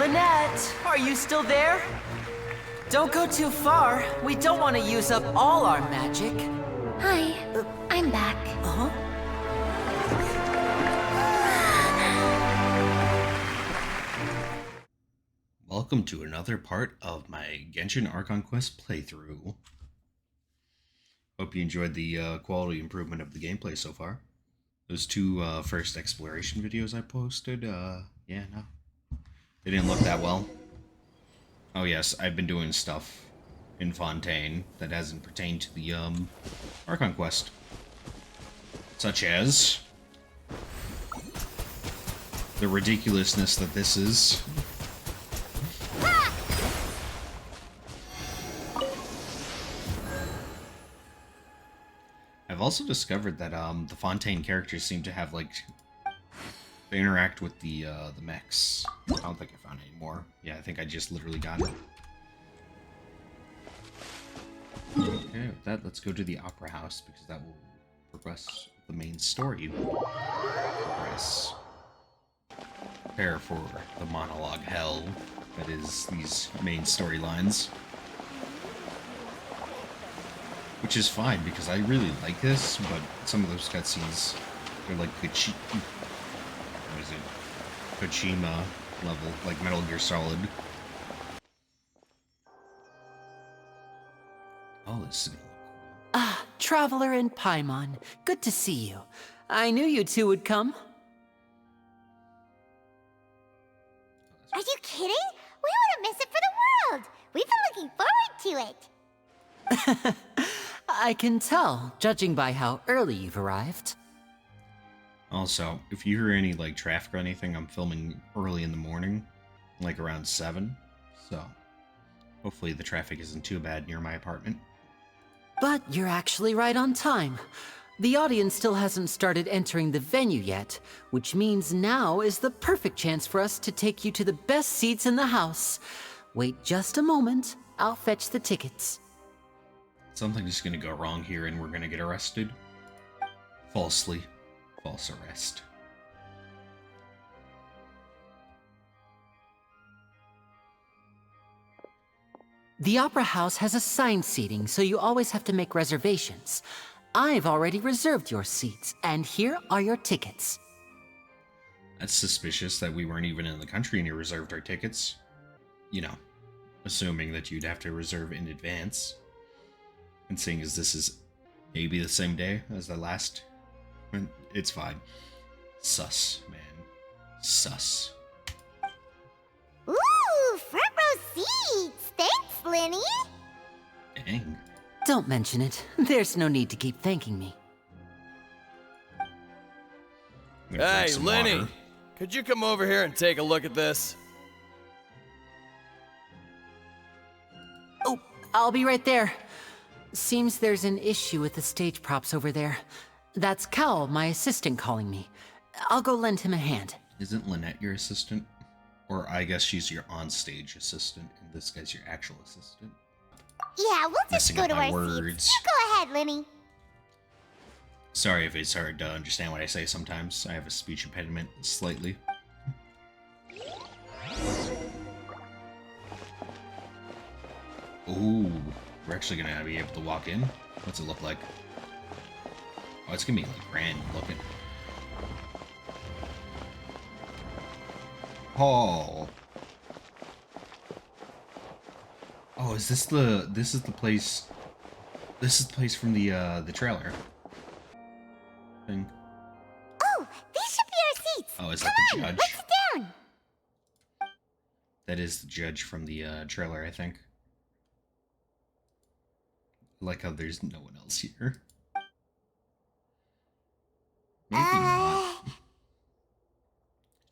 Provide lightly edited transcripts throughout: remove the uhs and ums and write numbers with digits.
Lynette, are you still there? Don't go too far. We don't want to use up all our magic. Hi, I'm back. Uh-huh. Welcome to another part of my Genshin Archon Quest playthrough. Hope you enjoyed the quality improvement of the gameplay so far. Those two first exploration videos I posted, yeah, no. They didn't look that well. Oh yes, I've been doing stuff in Fontaine that hasn't pertained to the Archon Quest. Such as the ridiculousness that this is. I've also discovered that the Fontaine characters seem to have like they interact with the mechs. I don't think I found any more. Yeah, I think I just literally got it. Okay, with that, let's go to the Opera House because that will progress the main story. Progress. Prepare for the monologue hell that is these main storylines. Which is fine, because I really like this, but some of those cutscenes are like Kojima level, like Metal Gear Solid. Oh, this is gonna look cool. Ah, Traveler and Paimon. Good to see you. I knew you two would come. Are you kidding? We wouldn't miss it for the world! We've been looking forward to it! I can tell, judging by how early you've arrived. Also, if you hear any like traffic or anything, I'm filming early in the morning, like around 7, so hopefully the traffic isn't too bad near my apartment. But you're actually right on time. The audience still hasn't started entering the venue yet, which means now is the perfect chance for us to take you to the best seats in the house. Wait just a moment, I'll fetch the tickets. Something's gonna go wrong here and we're gonna get arrested. False arrest. The Opera House has assigned seating, so you always have to make reservations. I've already reserved your seats, and here are your tickets. That's suspicious that we weren't even in the country and you reserved our tickets. You know, assuming that you'd have to reserve in advance. And seeing as this is maybe the same day as the last, it's fine. Sus, man. Sus. Ooh, front row seats! Thanks, Lenny! Dang. Don't mention it. There's no need to keep thanking me. I'm gonna drink Hey, some Lenny! water. Could you come over here and take a look at this? Oh, I'll be right there. Seems there's an issue with the stage props over there. That's Cal, my assistant, calling me. I'll go lend him a hand. Isn't Lynette your assistant? Or I guess she's your on-stage assistant, and this guy's your actual assistant. Yeah, we'll just Messing go up to my our words. seats. You go ahead, Lenny. Sorry if it's hard to understand what I say sometimes. I have a speech impediment, slightly. Ooh, we're actually gonna be able to walk in? What's it look like? Oh, it's gonna be like grand looking. Oh. Oh, is this the place? This is the place from the trailer thing. Oh, these should be our seats. Oh, is Come that the on, judge? let's sit down. That is the judge from the trailer, I think. I like how there's no one else here. Maybe not.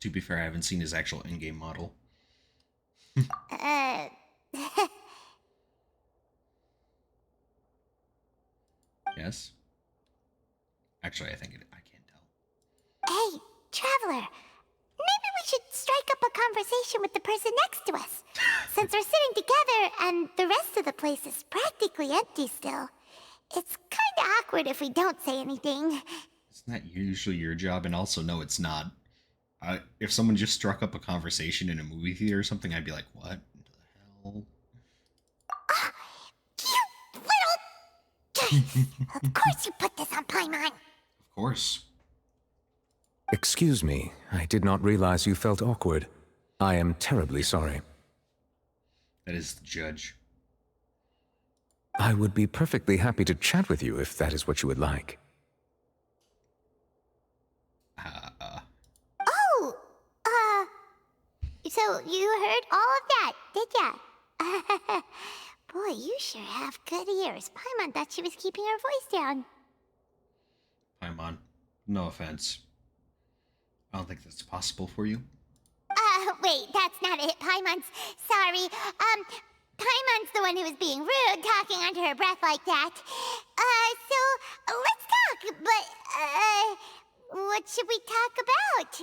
To be fair, I haven't seen his actual in-game model. Yes? Actually, I can't tell. Hey, Traveler. Maybe we should strike up a conversation with the person next to us. Since we're sitting together and the rest of the place is practically empty still. It's kinda awkward if we don't say anything. Isn't that usually your job? And also, no, it's not. If someone just struck up a conversation in a movie theater or something, I'd be like, what the hell? You little... Of course you put this on Paimon. Of course. Excuse me, I did not realize you felt awkward. I am terribly sorry. That is the judge. I would be perfectly happy to chat with you if that is what you would like. So you heard all of that, did ya? Boy, you sure have good ears. Paimon thought she was keeping her voice down. Paimon, no offense. I don't think that's possible for you. Wait, that's not it. Paimon's... Sorry. Paimon's the one who was being rude, talking under her breath like that. So, let's talk, but, what should we talk about?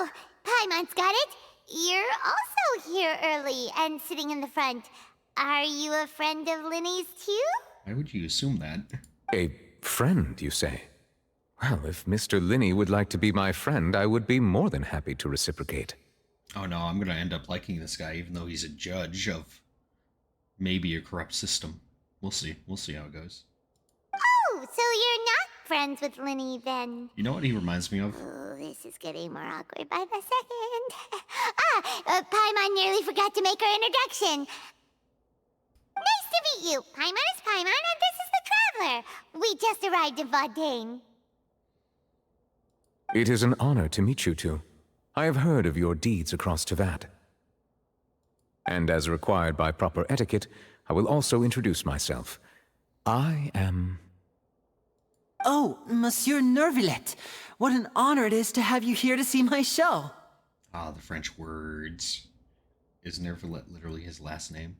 Oh, Paimon's got it. You're also here early and sitting in the front. Are you a friend of Linny's too? Why would you assume that? A friend, you say? Well, if Mr. Linny would like to be my friend, I would be more than happy to reciprocate. Oh no, I'm gonna end up liking this guy, even though he's a judge of maybe a corrupt system. We'll see. We'll see how it goes. Oh, so you're not friends with Linny then? You know what he reminds me of? Oh, this is getting more awkward by the second. Paimon nearly forgot to make her introduction. Nice to meet you. Paimon is Paimon, and this is the Traveler. We just arrived in Fontaine. It is an honor to meet you two. I have heard of your deeds across Tevat. And as required by proper etiquette, I will also introduce myself. I am... Oh, Monsieur Nervillet. What an honor it is to have you here to see my show. Ah, the French words. Is Nervillet literally his last name?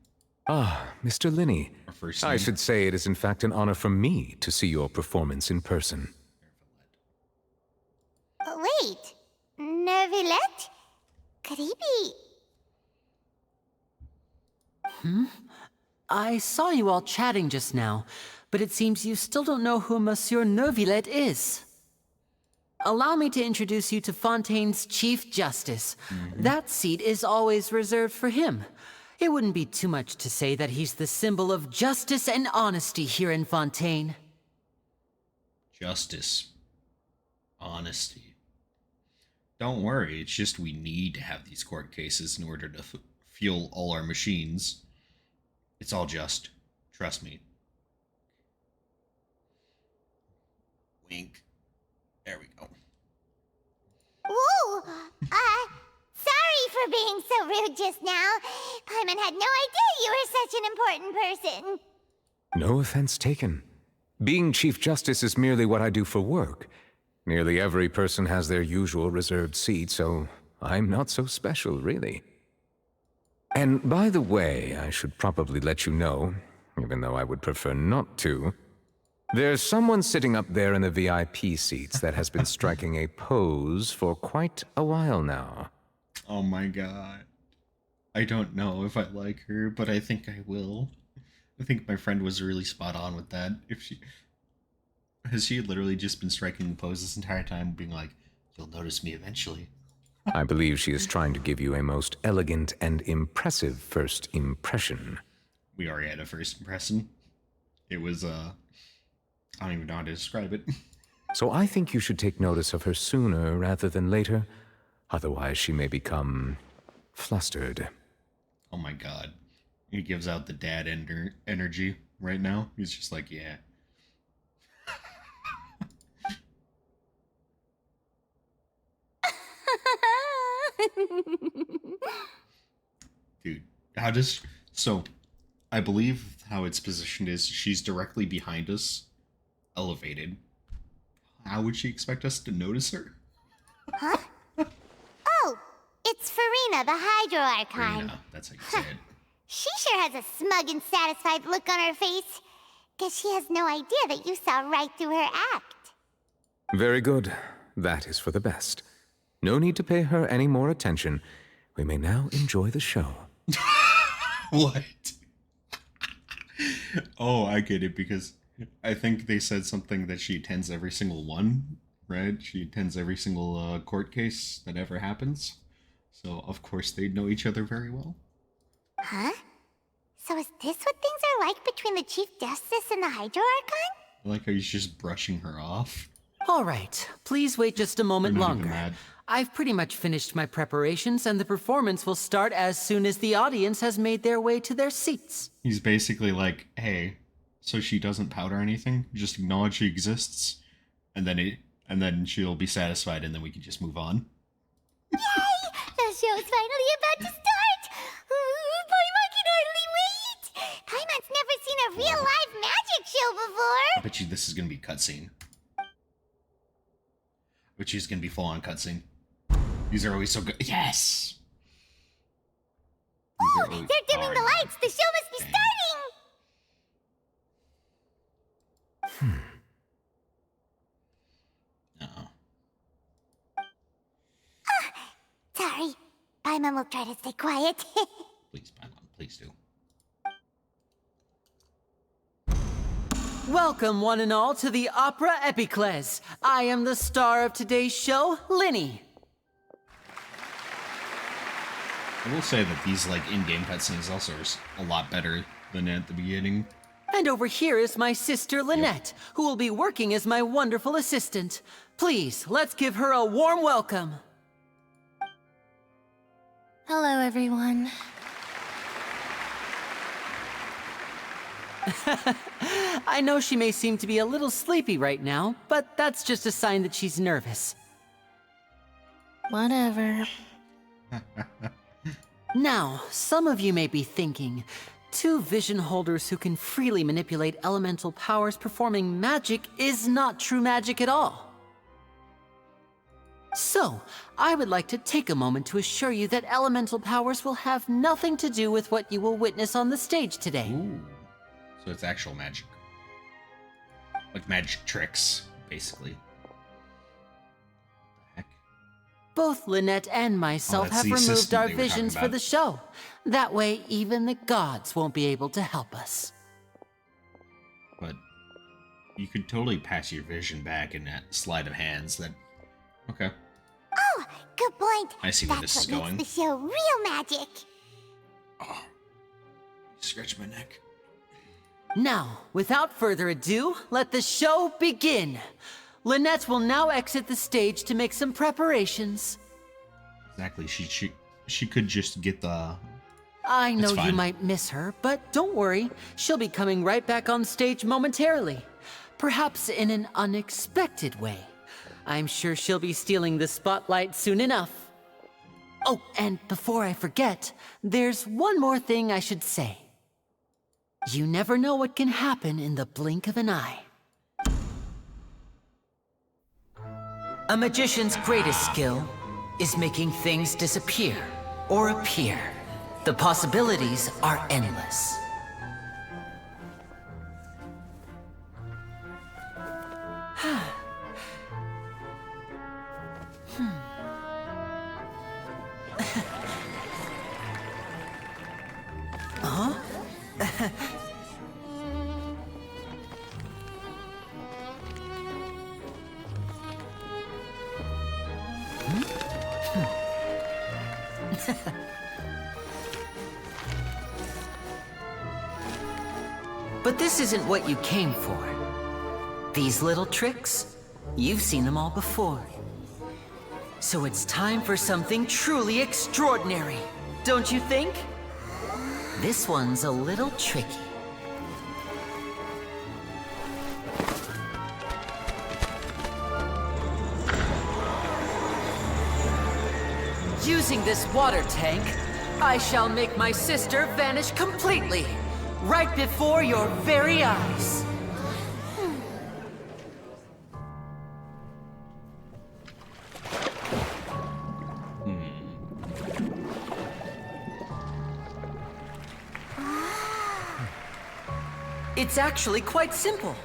Ah, Mr. Linny. Or first name? I should say it is in fact an honor for me to see your performance in person. Wait, Nervillet? Could he be... I saw you all chatting just now, but it seems you still don't know who Monsieur Nervillet is. Allow me to introduce you to Fontaine's Chief Justice. That seat is always reserved for him. It wouldn't be too much to say that he's the symbol of justice and honesty here in Fontaine. Justice. Honesty. Don't worry, it's just we need to have these court cases in order to fuel all our machines. It's all just. Trust me. Wink. There we go. Whoa! Sorry for being so rude just now. Paimon had no idea you were such an important person. No offense taken. Being Chief Justice is merely what I do for work. Nearly every person has their usual reserved seat, so I'm not so special, really. And by the way, I should probably let you know, even though I would prefer not to, there's someone sitting up there in the VIP seats that has been striking a pose for quite a while now. Oh my god. I don't know if I like her, but I think I will. I think my friend was really spot on with that. Has she literally just been striking the pose this entire time, being like, you'll notice me eventually? I believe she is trying to give you a most elegant and impressive first impression. We already had a first impression. It was, I don't even know how to describe it. So I think you should take notice of her sooner rather than later. Otherwise she may become flustered. Oh my god. He gives out the dad energy right now. He's just like, yeah. Dude, so I believe how it's positioned is she's directly behind us, elevated. How would she expect us to notice her? Huh? Oh, it's Farina, the Hydro Archon. Rena, that's how you say it. She sure has a smug and satisfied look on her face. Guess she has no idea that you saw right through her act. Very good. That is for the best. No need to pay her any more attention. We may now enjoy the show. What? Oh, I get it, because I think they said something that she attends every single one, right? She attends every single court case that ever happens. So, of course, they know each other very well. Huh? So is this what things are like between the Chief Justice and the Hydro Archon? I like how he's just brushing her off. All right, please wait just a moment They're not even longer. mad. I've pretty much finished my preparations, and the performance will start as soon as the audience has made their way to their seats. He's basically like, hey, so she doesn't pout or anything, just acknowledge she exists, and then she'll be satisfied, and then we can just move on. Yay! The show's finally about to start! Paimon can hardly wait! Paimon's never seen a real live magic show before! I bet you this is gonna be a cutscene. Which is gonna be full on cutscene. These are always so good. Yes! Oh, they're dimming the lights! The show must be starting! Uh-oh. Sorry. Paimon will try to stay quiet. Please, Paimon, please do. Welcome, one and all, to the Opera Epiclese. I am the star of today's show, Linny. I will say that these, like, in-game cutscenes also are a lot better than at the beginning. And over here is my sister, Lynette, who will be working as my wonderful assistant. Please, let's give her a warm welcome. Hello, everyone. I know she may seem to be a little sleepy right now, but that's just a sign that she's nervous. Whatever. Now, some of you may be thinking, two vision holders who can freely manipulate elemental powers performing magic is not true magic at all. So, I would like to take a moment to assure you that elemental powers will have nothing to do with what you will witness on the stage today. Ooh. So it's actual magic. Like magic tricks, basically. What the heck? Both Lynette and myself that's have the removed assistant our they were talking visions for about. the show. That way, even the gods won't be able to help us. But you could totally pass your vision back in that sleight of hands. That okay. Oh, good point. I see where That's this is what going. makes the show real magic. Oh, scratch my neck. Now, without further ado, let the show begin. Lynette will now exit the stage to make some preparations. Exactly. She could just get the. I know It's you fine. might miss her, but don't worry. She'll be coming right back on stage momentarily. Perhaps in an unexpected way. I'm sure she'll be stealing the spotlight soon enough. Oh, and before I forget, there's one more thing I should say. You never know what can happen in the blink of an eye. A magician's greatest skill is making things disappear or appear. The possibilities are endless. But this isn't what you came for. These little tricks, you've seen them all before. So it's time for something truly extraordinary, don't you think? This one's a little tricky. Using this water tank, I shall make my sister vanish completely, right before your very eyes. It's actually quite simple.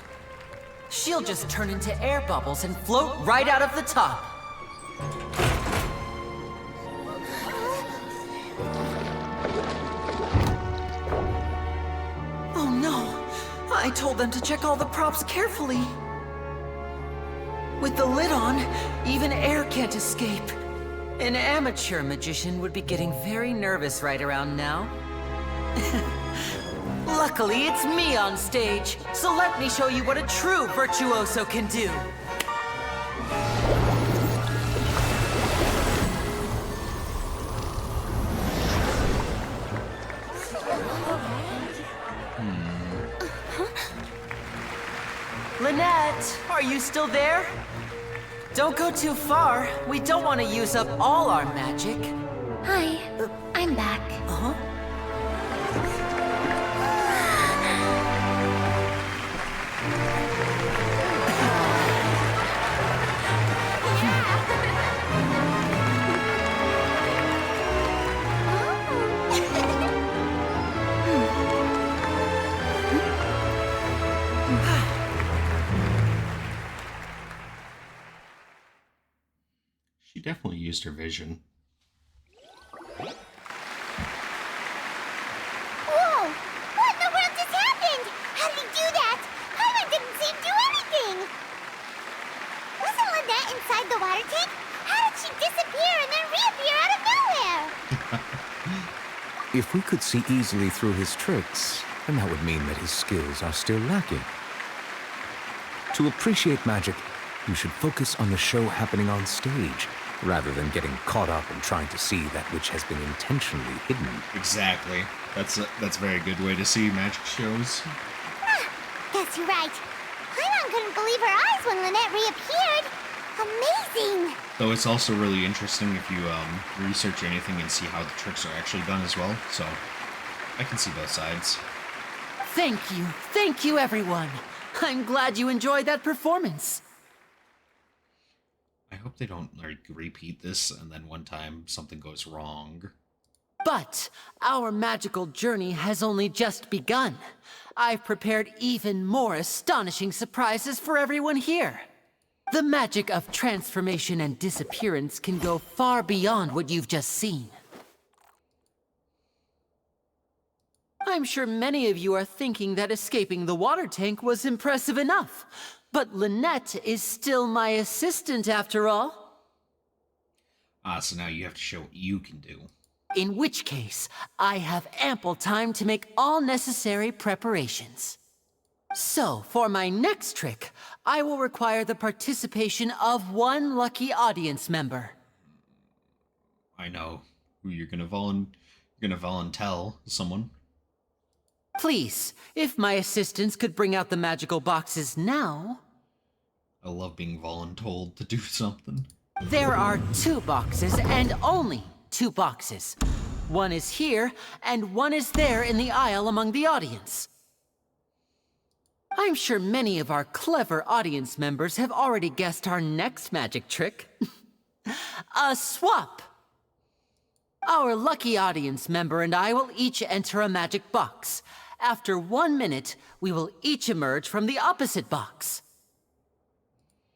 She'll just turn into air bubbles and float right out of the top. Oh no! I told them to check all the props carefully. With the lid on, even air can't escape. An amateur magician would be getting very nervous right around now. Luckily, it's me on stage, so let me show you what a true virtuoso can do. Lynette, are you still there? Don't go too far. We don't want to use up all our magic. Hi, I'm back. Uh-huh. She definitely used her vision. Whoa! What in the world just happened? How did he do that? Hyman didn't seem to do anything! Wasn't Lynette inside the water tank? How did she disappear and then reappear out of nowhere? If we could see easily through his tricks, then that would mean that his skills are still lacking. To appreciate magic, you should focus on the show happening on stage, rather than getting caught up in trying to see that which has been intentionally hidden. Exactly. That's a very good way to see magic shows. Guess you're right. Hyman couldn't believe her eyes when Lynette reappeared. Amazing! Though it's also really interesting if you research anything and see how the tricks are actually done as well. So I can see both sides. Thank you everyone. I'm glad you enjoyed that performance. I hope they don't like repeat this and then one time something goes wrong. But our magical journey has only just begun. I've prepared even more astonishing surprises for everyone here. The magic of transformation and disappearance can go far beyond what you've just seen. I'm sure many of you are thinking that escaping the water tank was impressive enough. But Lynette is still my assistant after all. So now you have to show what you can do. In which case, I have ample time to make all necessary preparations. So, for my next trick, I will require the participation of one lucky audience member. I know who you're gonna volunteer someone. Please, if my assistants could bring out the magical boxes now. I love being voluntold to do something. There are 2 boxes, and only 2 boxes. One is here, and one is there in the aisle among the audience. I'm sure many of our clever audience members have already guessed our next magic trick. A swap! Our lucky audience member and I will each enter a magic box. After 1 minute, we will each emerge from the opposite box.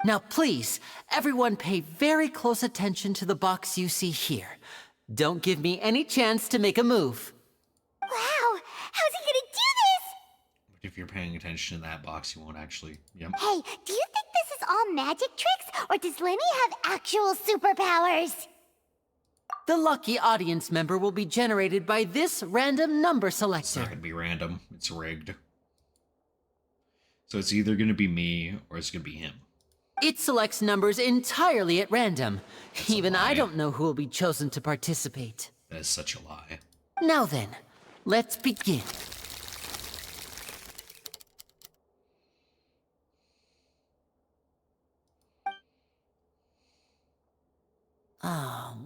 Now please, everyone pay very close attention to the box you see here. Don't give me any chance to make a move. Wow! How's he gonna do this? But if you're paying attention to that box, you won't actually. Yep. Hey, do you think this is all magic tricks, or does Lenny have actual superpowers? The lucky audience member will be generated by this random number It's not selector. gonna be random. It's rigged. So it's either gonna be me or it's gonna be him. It selects numbers entirely at random. That's a Even I lie. don't know who will be chosen to participate. That is such a lie. Now then, let's begin.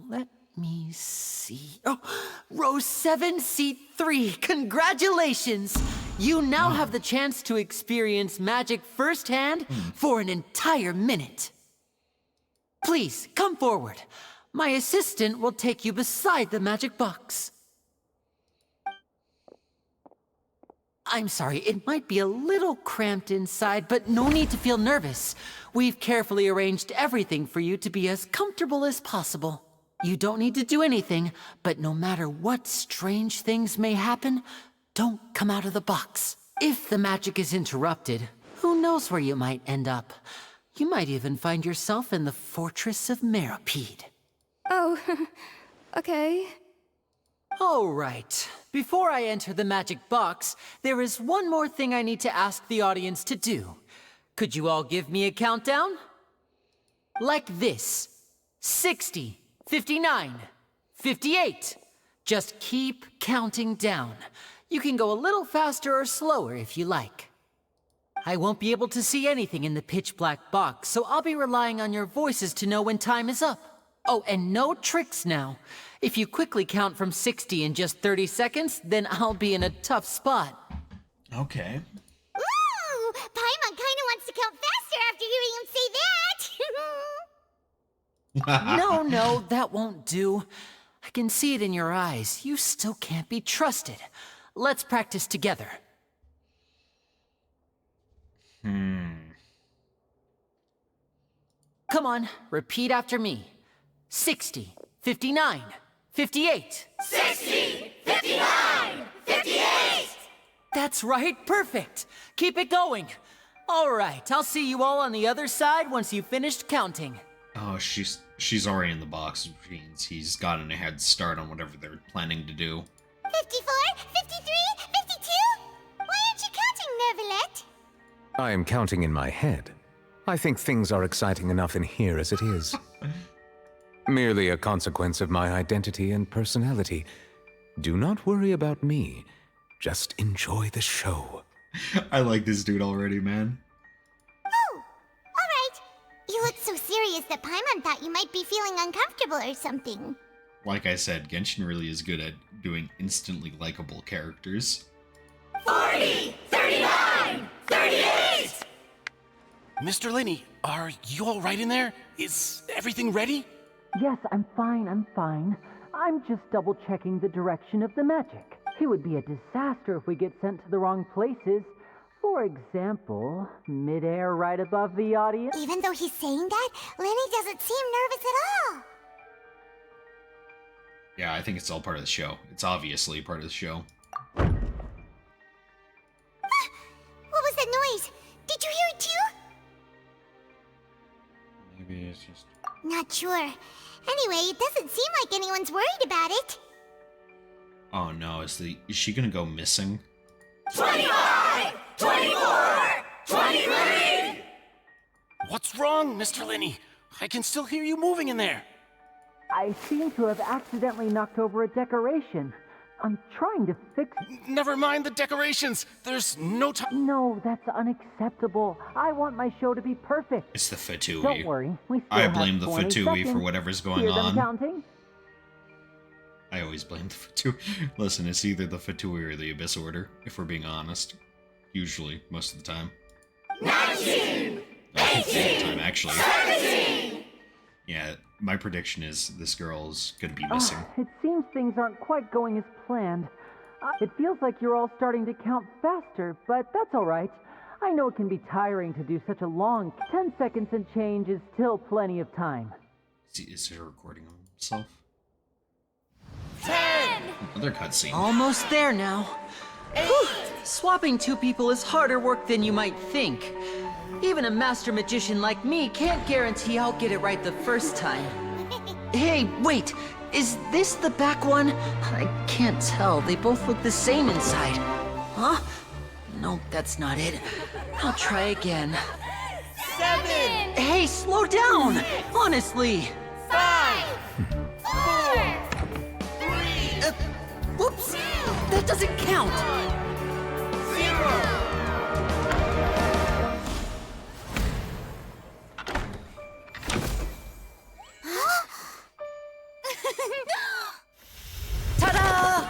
Let me see. Oh, row 7, seat 3. Congratulations! You now have the chance to experience magic firsthand for an entire minute. Please, come forward. My assistant will take you beside the magic box. I'm sorry, it might be a little cramped inside, but no need to feel nervous. We've carefully arranged everything for you to be as comfortable as possible. You don't need to do anything, but no matter what strange things may happen, don't come out of the box. If the magic is interrupted, who knows where you might end up. You might even find yourself in the Fortress of Meropide. Oh, okay. All right. Before I enter the magic box, there is one more thing I need to ask the audience to do. Could you all give me a countdown? Like this. 60, 59, 58. Just keep counting down. You can go a little faster or slower if you like. I won't be able to see anything in the pitch black box, so I'll be relying on your voices to know when time is up. Oh, and no tricks now. If you quickly count from 60 in just 30 seconds, then I'll be in a tough spot. Okay. Ooh! Paimon kinda wants to count faster after hearing him say that! No, that won't do. I can see it in your eyes. You still can't be trusted. Let's practice together. Come on, repeat after me. 60, 59, 58. 60! 59! 58! That's right, perfect. Keep it going. All right, I'll see you all on the other side once you've finished counting. Oh, she's already in the box, which means he's gotten a head start on whatever they're planning to do. 54? 53? 52? Why aren't you counting, Nervalet? I am counting in my head. I think things are exciting enough in here as it is. Merely a consequence of my identity and personality. Do not worry about me. Just enjoy the show. I like this dude already, man. Oh, alright. You look so serious that Paimon thought you might be feeling uncomfortable or something. Like I said, Genshin really is good at doing instantly likable characters. 40! 39! 38! Mr. Linney, are you all right in there? Is everything ready? Yes, I'm fine. I'm just double-checking the direction of the magic. It would be a disaster if we get sent to the wrong places. For example, midair right above the audience. Even though he's saying that, Lenny doesn't seem nervous at all. Yeah, I think it's all part of the show. It's obviously part of the show. What was that noise? Did you hear it too? Maybe it's just... Not sure. Anyway, it doesn't seem like anyone's worried about it. Oh no, is she gonna go missing? 25! 24! 23! What's wrong, Mr. Linney? I can still hear you moving in there. I seem to have accidentally knocked over a decoration. I'm trying to fix... Never mind the decorations. There's no time. No, that's unacceptable. I want my show to be perfect. It's the Fatui. Don't worry, we still I have blame the 20 Fatui for seconds. whatever's going Hear them on. counting? I always blame the Fatui. Listen, it's either the Fatui or the Abyss Order, if we're being honest. Usually, most of the time. 19! Most of the time, actually. 17! Yeah, my prediction is this girl's gonna be missing. It seems things aren't quite going as planned. It feels like you're all starting to count faster, but that's all right. I know it can be tiring to do such a long... 10 seconds and change is still plenty of time. Is it a recording of himself? 10! Another cutscene. Almost there now. Whew. Swapping two people is harder work than you might think. Even a master magician like me can't guarantee I'll get it right the first time. Hey, wait! Is this the back one? I can't tell. They both look the same inside. Huh? No, that's not it. I'll try again. 7! Hey, slow down! Honestly! 5! 4! 3! Whoops! That doesn't count! 0! Ta-da!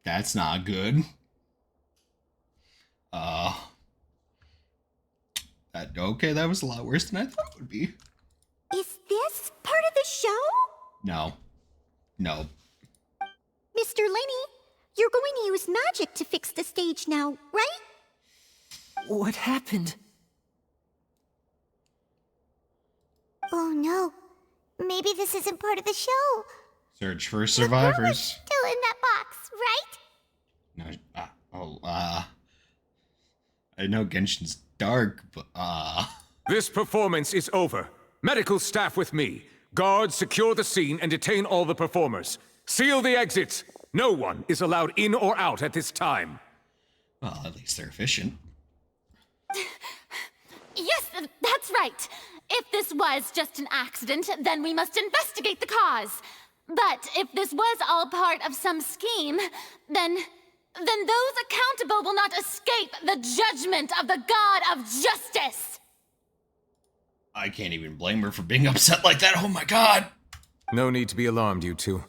That's not good. Okay, that was a lot worse than I thought it would be. Is this part of the show? No. No. Mr. Lenny, you're going to use magic to fix the stage now, right? What happened? Oh no. Maybe this isn't part of the show. Search for The girl is survivors. still in that box, right? No, I know Genshin's dark, but, This performance is over. Medical staff with me. Guards, secure the scene and detain all the performers. Seal the exits. No one is allowed in or out at this time. well, at least they're efficient. Yes, that's right. If this was just an accident, then we must investigate the cause. But if this was all part of some scheme, then those accountable will not escape the judgment of the God of Justice. I can't even blame her for being upset like that. Oh my god! No need to be alarmed, you two.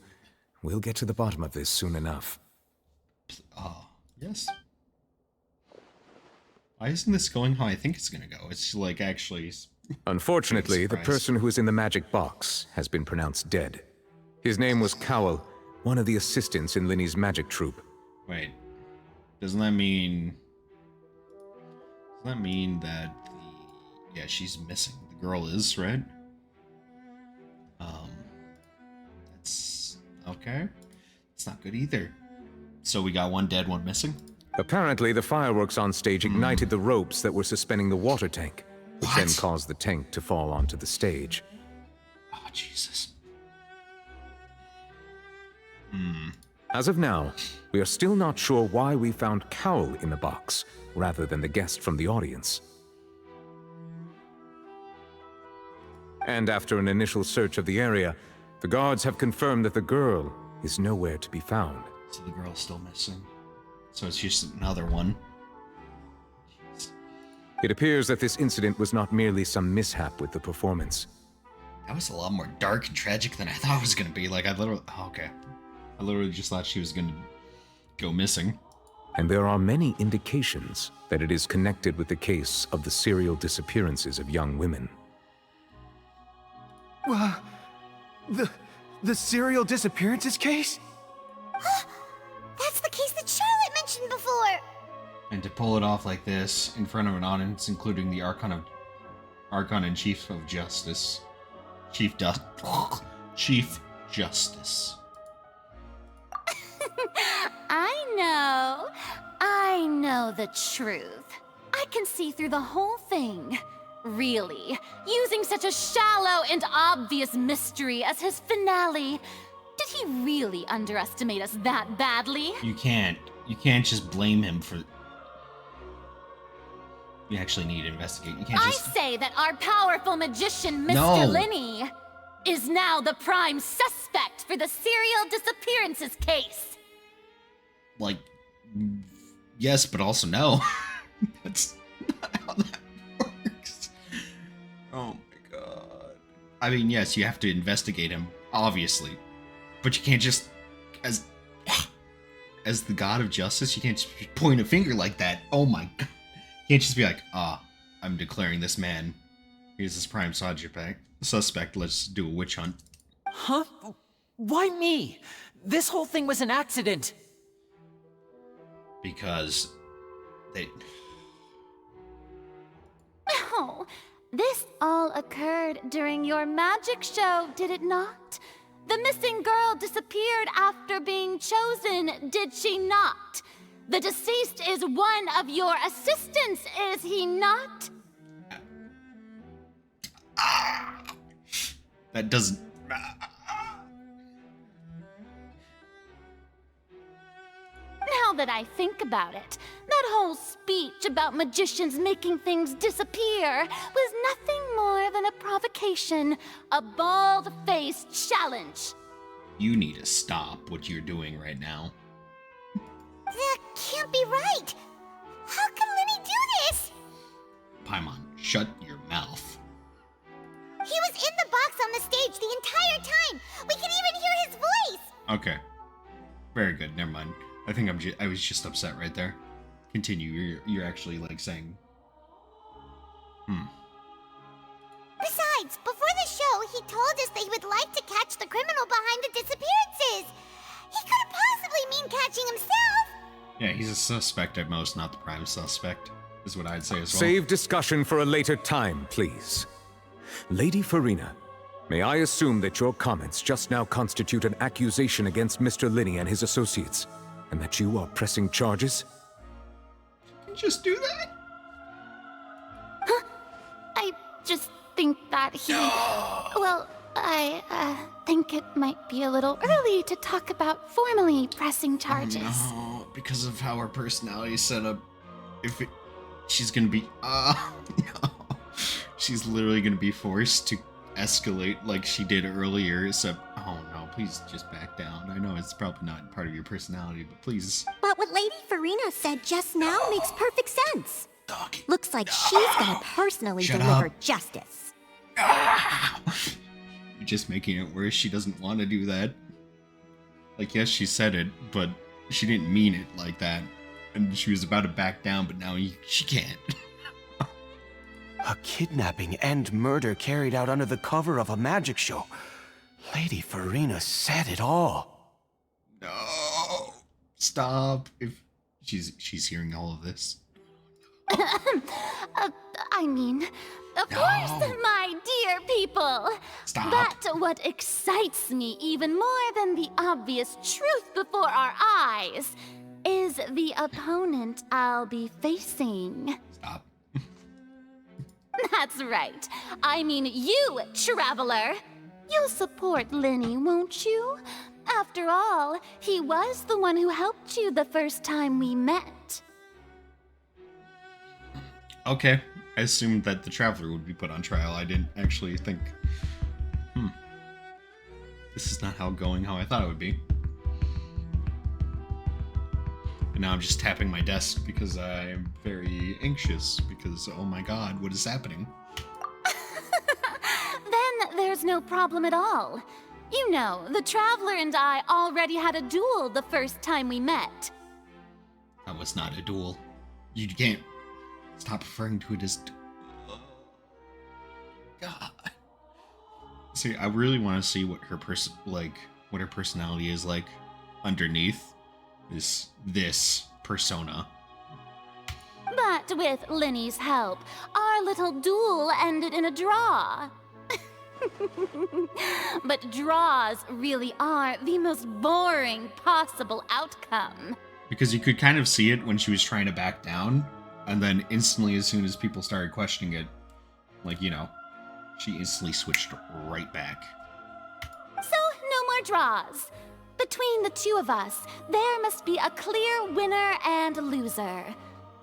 We'll get to the bottom of this soon enough. Yes. Why isn't this going how I think it's gonna go? It's like actually... Unfortunately, the Surprise. person who is in the magic box has been pronounced dead. His name was Cowell, one of the assistants in Linny's magic troupe. Wait. Doesn't that mean... Does that mean that the... Yeah, she's missing. The girl is, right? That's... Okay. It's not good either. So we got one dead, one missing? Apparently, the fireworks on stage ignited the ropes that were suspending the water tank, which then What? caused the tank to fall onto the stage. Oh, Jesus. As of now, we are still not sure why we found Cowell in the box, rather than the guest from the audience. And after an initial search of the area, the guards have confirmed that the girl is nowhere to be found. So the girl's still missing. So it's just another one. It appears that this incident was not merely some mishap with the performance. That was a lot more dark and tragic than I thought it was gonna be. Like, I literally... Oh, okay. I literally just thought she was gonna go missing. And there are many indications that it is connected with the case of the serial disappearances of young women. The serial disappearances case? That's the case that Charlotte mentioned before. And to pull it off like this, in front of an audience, including the Archon and Chief of Justice. Chief Justice. I know the truth. I can see through the whole thing. Really, using such a shallow and obvious mystery as his finale. Did he really underestimate us that badly? You can't just blame him for... You actually need to investigate. You can't I just... say that our powerful magician, Mr. No. Linny, is now the prime suspect for the serial disappearances case. Like... Yes, but also no. That's not how that works. Oh my god. I mean, yes, you have to investigate him, obviously. But you can't just... As the god of justice, you can't just point a finger like that. Oh my god. You can't just be like, I'm declaring this man. Here's his prime suspect. Let's do a witch hunt. Huh? Why me? This whole thing was an accident. Because they... Oh, this all occurred during your magic show, did it not? The missing girl disappeared after being chosen, did she not? The deceased is one of your assistants, is he not? That doesn't... Now that I think about it, that whole speech about magicians making things disappear was nothing more than a provocation, a bald-faced challenge. You need to stop what you're doing right now. That can't be right. How can Lenny do this? Paimon, shut your mouth. He was in the box on the stage the entire time. We can even hear Okay. Very good. Never mind. I think I was just upset right there. Continue. You're actually like saying. Besides, before the show, he told us that he would like to catch the criminal behind the disappearances. He couldn't possibly mean catching himself. Yeah, he's a suspect at most, not the prime suspect, is what I'd say as well. Save discussion for a later time, please. Lady Farina, may I assume that your comments just now constitute an accusation against Mr. Linney and his associates, and that you are pressing charges? Just do that? I just think that he... Well, I think it might be a little early to talk about formally pressing charges. No, because of how her personality is set up, she's gonna be... no. She's literally gonna be forced to escalate like she did earlier, except... Oh no, please just back down. I know it's probably not part of your personality, but please... But what Lady Farina said just now makes perfect sense. Doggy. Looks like she's gonna personally Shut deliver up. justice. You're just making it worse. She doesn't want to do that. Like, yes, she said it, but she didn't mean it like that. And she was about to back down, but now she can't. A kidnapping and murder carried out under the cover of a magic show. Lady Farina said it all. No. Stop. If she's hearing all of this. I mean, of course, my dear people. Stop. But what excites me even more than the obvious truth before our eyes is the opponent I'll be facing. Stop. That's right. I mean you, Traveler. You'll support Linney, won't you? After all, he was the one who helped you the first time we met. Okay. I assumed that the Traveler would be put on trial. I didn't actually think... This is not how I thought it would be. And now I'm just tapping my desk because I'm very anxious because, oh my god, what is happening? Then there's no problem at all. You know, the Traveler and I already had a duel the first time we met. That was not a duel. You can't stop referring to it as... God. See, I really want to see what her what her personality is like underneath this persona. But with Linney's help, our little duel ended in a draw. But draws really are the most boring possible outcome. Because you could kind of see it when she was trying to back down, and then instantly, as soon as people started questioning it, like, you know, she instantly switched right back. So, no more draws. Between the two of us, there must be a clear winner and loser.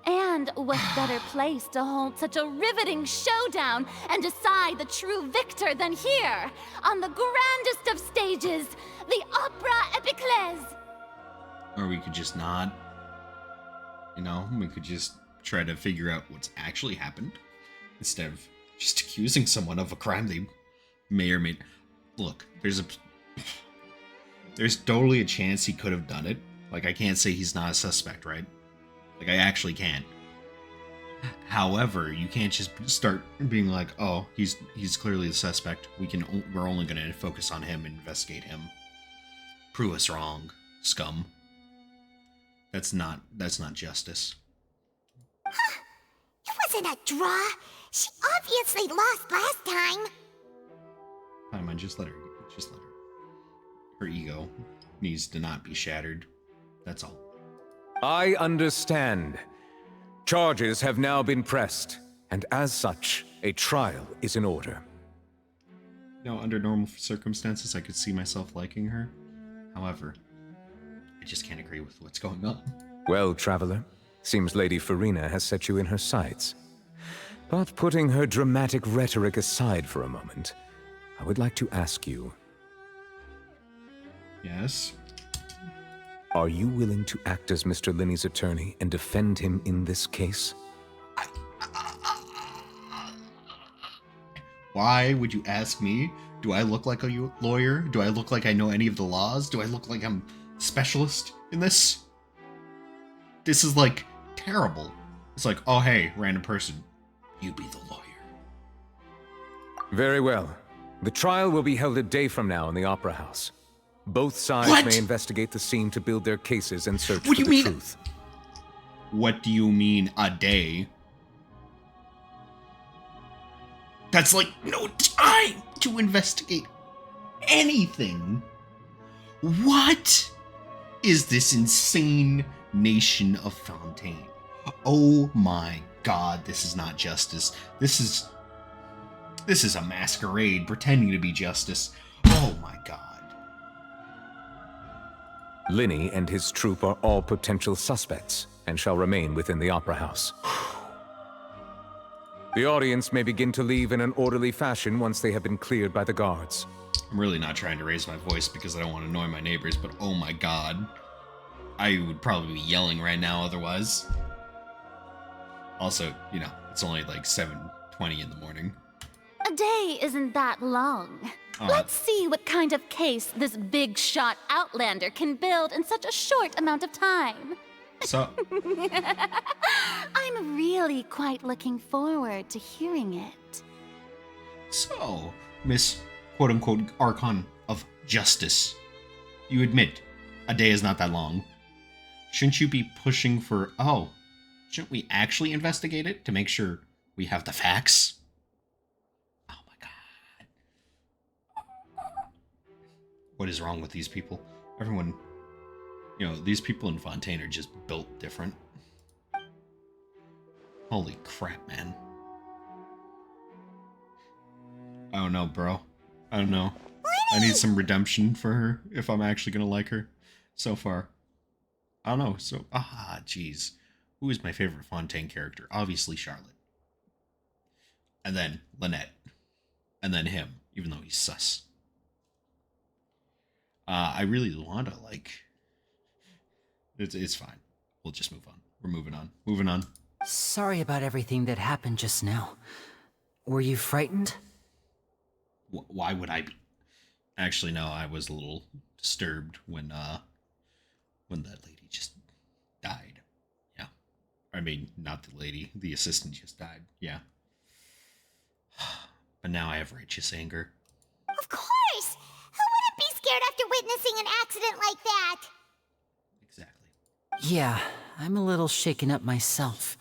And what better place to hold such a riveting showdown and decide the true victor than here, on the grandest of stages, the Opera Epiclese. Or we could just not. You know, we could just try to figure out what's actually happened instead of just accusing someone of a crime they may or may... Look, there's totally a chance he could have done it. Like, I can't say he's not a suspect, right? Like, I actually can't. However, you can't just start being like, oh, he's clearly the suspect. We're only going to focus on him and investigate him. Prove us wrong, scum. That's not justice. It wasn't a draw. She obviously lost last time. Fine, just let her. Her ego needs to not be shattered. That's all. I understand. Charges have now been pressed, and as such, a trial is in order. You know, under normal circumstances, I could see myself liking her. However, I just can't agree with what's going on. Well, Traveler, seems Lady Farina has set you in her sights. But putting her dramatic rhetoric aside for a moment, I would like to ask you... Yes? Are you willing to act as Mr. Linney's attorney and defend him in this case? Why would you ask me? Do I look like a lawyer? Do I look like I know any of the laws? Do I look like I'm a specialist in this? This is like terrible. It's like, oh hey, random person, you be the lawyer. Very well. The trial will be held a day from now in the Opera House. Both sides What? may investigate the scene to build their cases and search What for do you the mean? truth. What do you mean, a day? That's like no time to investigate anything. What is this insane nation of Fontaine? Oh my god, this is not justice. This is a masquerade pretending to be justice. Oh my god. Linny and his troop are all potential suspects and shall remain within the Opera House. The audience may begin to leave in an orderly fashion once they have been cleared by the guards. I'm really not trying to raise my voice because I don't want to annoy my neighbors, but oh my god. I would probably be yelling right now otherwise. Also, you know, it's only like 7:20 in the morning. A day isn't that long. Let's see what kind of case this big shot outlander can build in such a short amount of time. So, I'm really quite looking forward to hearing it. so, Miss quote-unquote Archon of Justice, you admit a day is not that long. Shouldn't you be pushing for, oh, shouldn't we actually investigate it to make sure we have the facts? Oh my god. What is wrong with these people? Everyone, you know, these people in Fontaine are just built different. Holy crap, man. I don't know, bro. I don't know. I need some redemption for her if I'm actually gonna like her. So far, I don't know. So, jeez. Who is my favorite Fontaine character? Obviously Charlotte. And then Lynette. And then him, even though he's sus. I really want to, like... It's fine. We'll just move on. We're moving on. Moving on. Sorry about everything that happened just now. Were you frightened? Why would I be? Actually, no, I was a little disturbed when that lady just died. Yeah. I mean, not the lady. The assistant just died. Yeah. But now I have righteous anger. Of course! Who wouldn't be scared after witnessing an accident like that? Exactly. Yeah, I'm a little shaken up myself.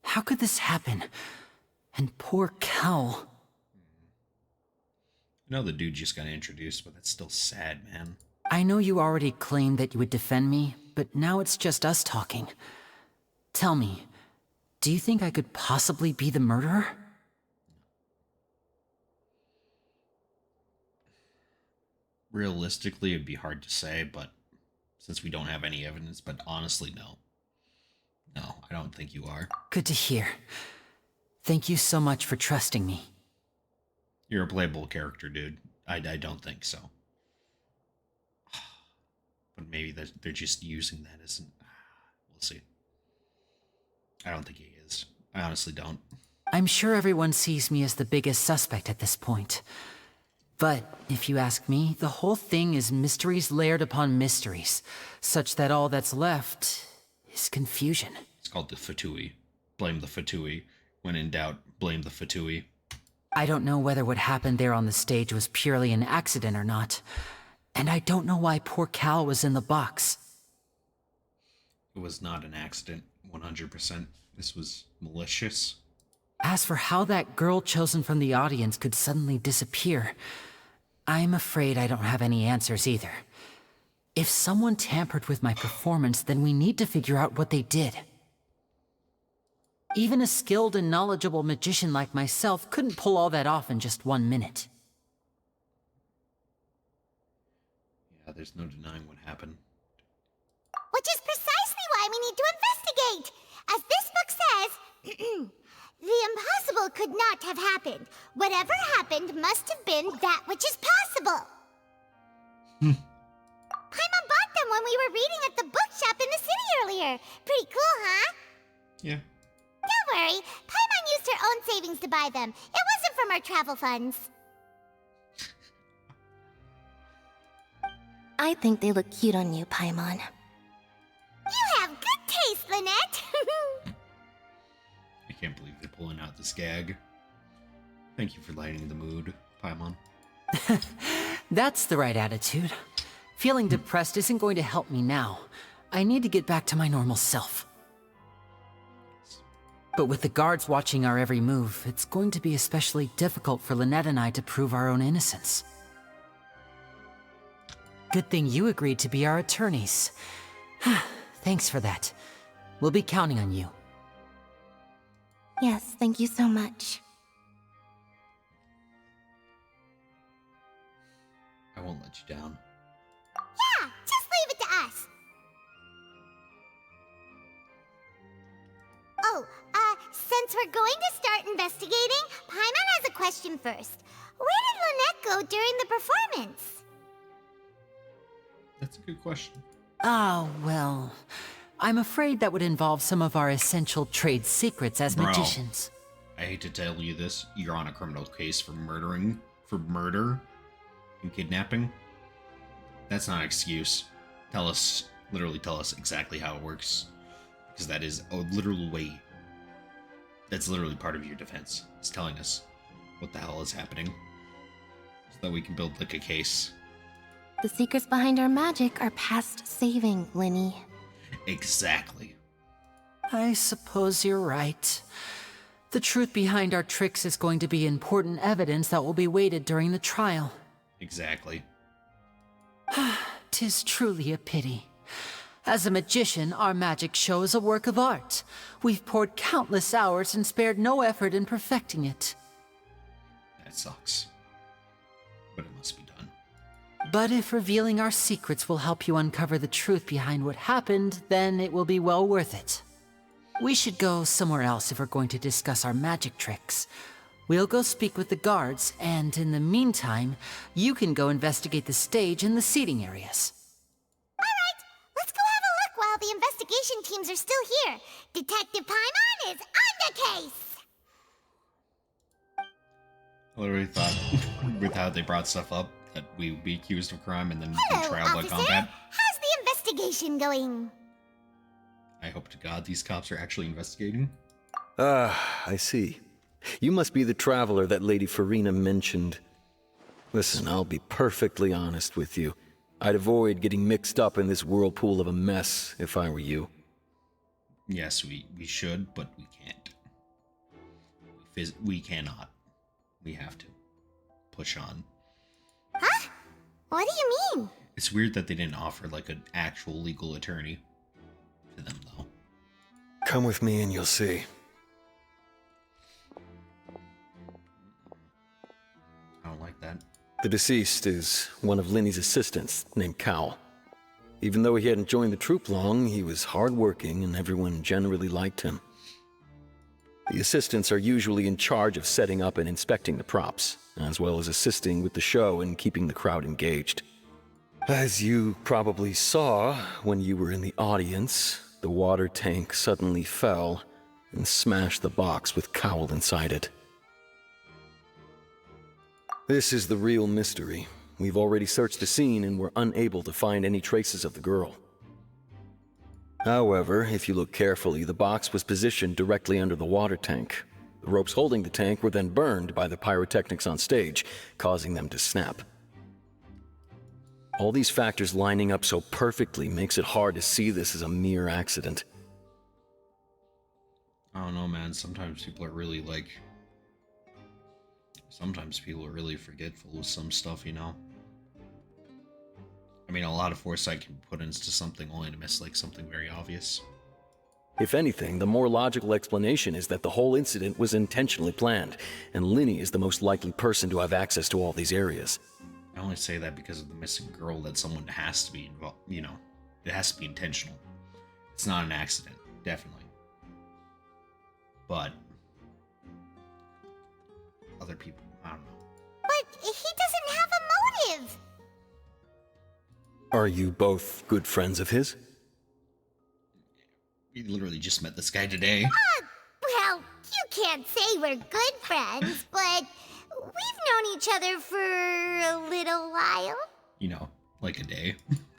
How could this happen? And poor Cal. I know the dude just got introduced, but that's still sad, man. I know you already claimed that you would defend me, but now it's just us talking. Tell me, do you think I could possibly be the murderer? Realistically, it'd be hard to say, but since we don't have any evidence, but honestly, no. No, I don't think you are. Good to hear. Thank you so much for trusting me. You're a playable character, dude. I don't think so. But maybe they're just using that as an... We'll see. I don't think he is. I honestly don't. I'm sure everyone sees me as the biggest suspect at this point. But if you ask me, the whole thing is mysteries layered upon mysteries, such that all that's left is confusion. It's called the Fatui. Blame the Fatui. When in doubt, blame the Fatui. I don't know whether what happened there on the stage was purely an accident or not. And I don't know why poor Cal was in the box. It was not an accident, 100%. This was malicious. As for how that girl chosen from the audience could suddenly disappear, I'm afraid I don't have any answers either. If someone tampered with my performance, then we need to figure out what they did. Even a skilled and knowledgeable magician like myself couldn't pull all that off in just 1 minute. Yeah, there's no denying what happened. Which is precisely why we need to investigate! As this book says, the impossible could not have happened. Whatever happened must have been that which is possible. Paimon bought them when we were reading at the bookshop in the city earlier. Pretty cool, huh? Yeah. Don't worry, Paimon used her own savings to buy them. It was a them from our travel funds. I think they look cute on you, Paimon. You have good taste, Lynette. I can't believe they're pulling out this gag. Thank you for lightening the mood, Paimon. That's the right attitude. Feeling depressed isn't going to help me now. I need to get back to my normal self. But with the guards watching our every move, it's going to be especially difficult for Lynette and I to prove our own innocence. Good thing you agreed to be our attorneys. Thanks for that. We'll be counting on you. Yes, thank you so much. I won't let you down. Yeah, just leave it to us. Oh, since we're going to start investigating, Paimon has a question first. Where did Lynette go during the performance? That's a good question. Ah, well, I'm afraid that would involve some of our essential trade secrets as Bro, magicians. I hate to tell you this, you're on a criminal case for murder and kidnapping. That's not an excuse. Literally tell us exactly how it works. Because that is a literal way. That's literally part of your defense. It's telling us what the hell is happening. So that we can build like a case. The secrets behind our magic are past saving, Linny. Exactly. I suppose you're right. The truth behind our tricks is going to be important evidence that will be weighted during the trial. Exactly. 'Tis truly a pity. As a magician, our magic show is a work of art. We've poured countless hours and spared no effort in perfecting it. That sucks. But it must be done. But if revealing our secrets will help you uncover the truth behind what happened, then it will be well worth it. We should go somewhere else if we're going to discuss our magic tricks. We'll go speak with the guards, and in the meantime, you can go investigate the stage and the seating areas. Alright, let's go have a look while the investigation teams are still here. Detective Paimon is on the case! I literally thought, with how they brought stuff up, that we would be accused of crime and then Hello, trial by officer. combat. How's the investigation going? I hope to God these cops are actually investigating. I see. You must be the traveler that Lady Farina mentioned. Listen, I'll be perfectly honest with you. I'd avoid getting mixed up in this whirlpool of a mess if I were you. Yes, we should, but we can't. We cannot. We have to. Push on. Huh? What do you mean? It's weird that they didn't offer, like, an actual legal attorney to them, though. Come with me and you'll see. I don't like that. The deceased is one of Linny's assistants, named Cal. Even though he hadn't joined the troupe long, he was hardworking and everyone generally liked him. The assistants are usually in charge of setting up and inspecting the props, as well as assisting with the show and keeping the crowd engaged. As you probably saw when you were in the audience, the water tank suddenly fell and smashed the box with Cowl inside it. This is the real mystery. We've already searched the scene and were unable to find any traces of the girl. However, if you look carefully, the box was positioned directly under the water tank. The ropes holding the tank were then burned by the pyrotechnics on stage, causing them to snap. All these factors lining up so perfectly makes it hard to see this as a mere accident. I don't know, man. Sometimes people are really, like... Sometimes people are really forgetful of some stuff, you know? I mean, a lot of foresight can be put into something only to miss, like, something very obvious. If anything, the more logical explanation is that the whole incident was intentionally planned, and Linny is the most likely person to have access to all these areas. I only say that because of the missing girl, that someone has to be involved, you know? It has to be intentional. It's not an accident, definitely. But... other people, I don't know. But he doesn't have a motive! Are you both good friends of his? We literally just met this guy today. Well, you can't say we're good friends, but we've known each other for a little while. You know, like a day.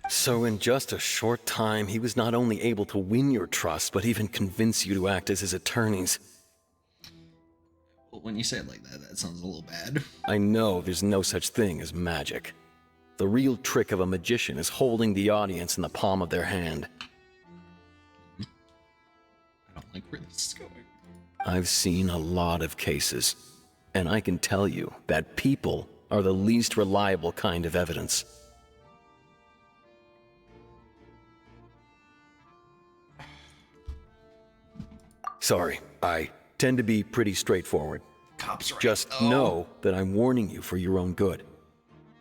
So in just a short time, he was not only able to win your trust, but even convince you to act as his attorneys. Well, when you say it like that, that sounds a little bad. I know there's no such thing as magic. The real trick of a magician is holding the audience in the palm of their hand. I don't like where this is going. I've seen a lot of cases, and I can tell you that people are the least reliable kind of evidence. Sorry, I tend to be pretty straightforward. Cops right. Just know that I'm warning you for your own good.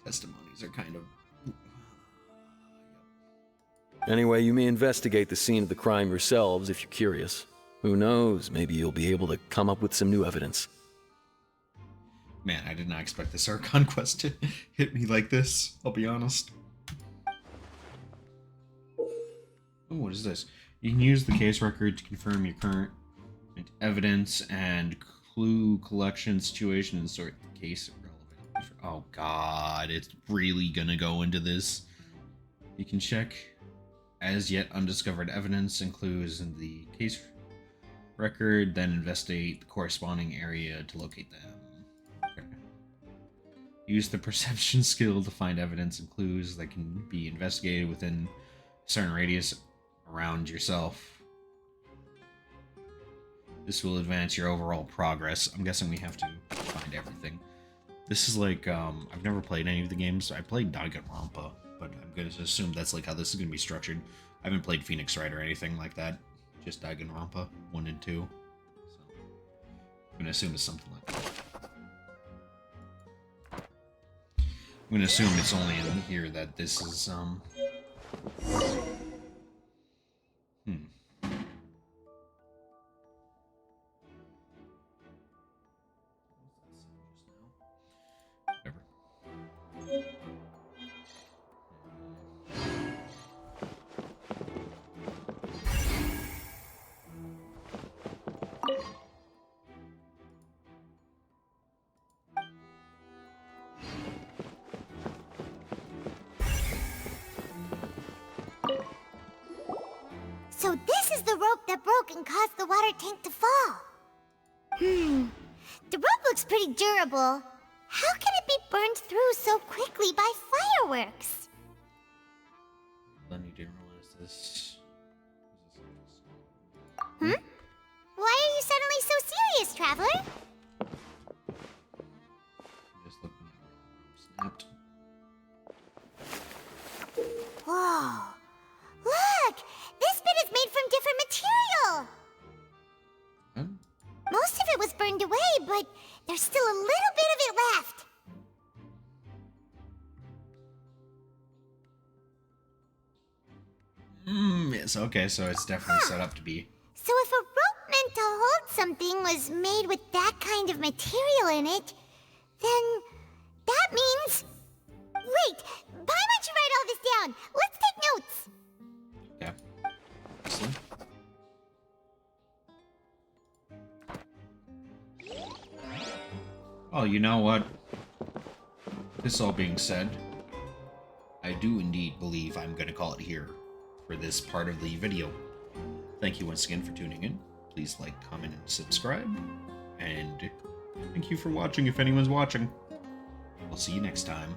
Testimonies are kind of... Anyway, you may investigate the scene of the crime yourselves if you're curious. Who knows, maybe you'll be able to come up with some new evidence. Man, I did not expect this Archon quest to hit me like this, I'll be honest. Oh, what is this? You can use the case record to confirm your current evidence and clue collection situation and sort the case relevant. Oh god, it's really gonna go into this. You can check as yet undiscovered evidence and clues in the case record, then investigate the corresponding area to locate them. Okay. Use the perception skill to find evidence and clues that can be investigated within a certain radius around yourself. This will advance your overall progress. I'm guessing we have to find everything. This is like, I've never played any of the games. I played Danganronpa, but I'm going to assume that's like how this is going to be structured. I haven't played Phoenix Wright or anything like that. Just Danganronpa 1 and 2. So, I'm going to assume it's something like that. I'm going to assume it's only in here that this is, So this is the rope that broke and caused the water tank to fall. The rope looks pretty durable. How can it be burned through so quickly by fireworks? Lenny didn't realize this. Why are you suddenly so serious, Traveler? Just looking at snapped. Whoa. Look! This bit is made from different material! Huh? Most of it was burned away, but there's still a little bit of it left. Yes, okay, so it's definitely set up to be. So if a rope meant to hold something was made with that kind of material in it, then that means... Wait! Why don't you write all this down? Let's take notes! Okay. Excellent. Oh, you know what? This all being said, I do indeed believe I'm going to call it here for this part of the video. Thank you once again for tuning in. Please like, comment, and subscribe. And thank you for watching if anyone's watching. I'll see you next time.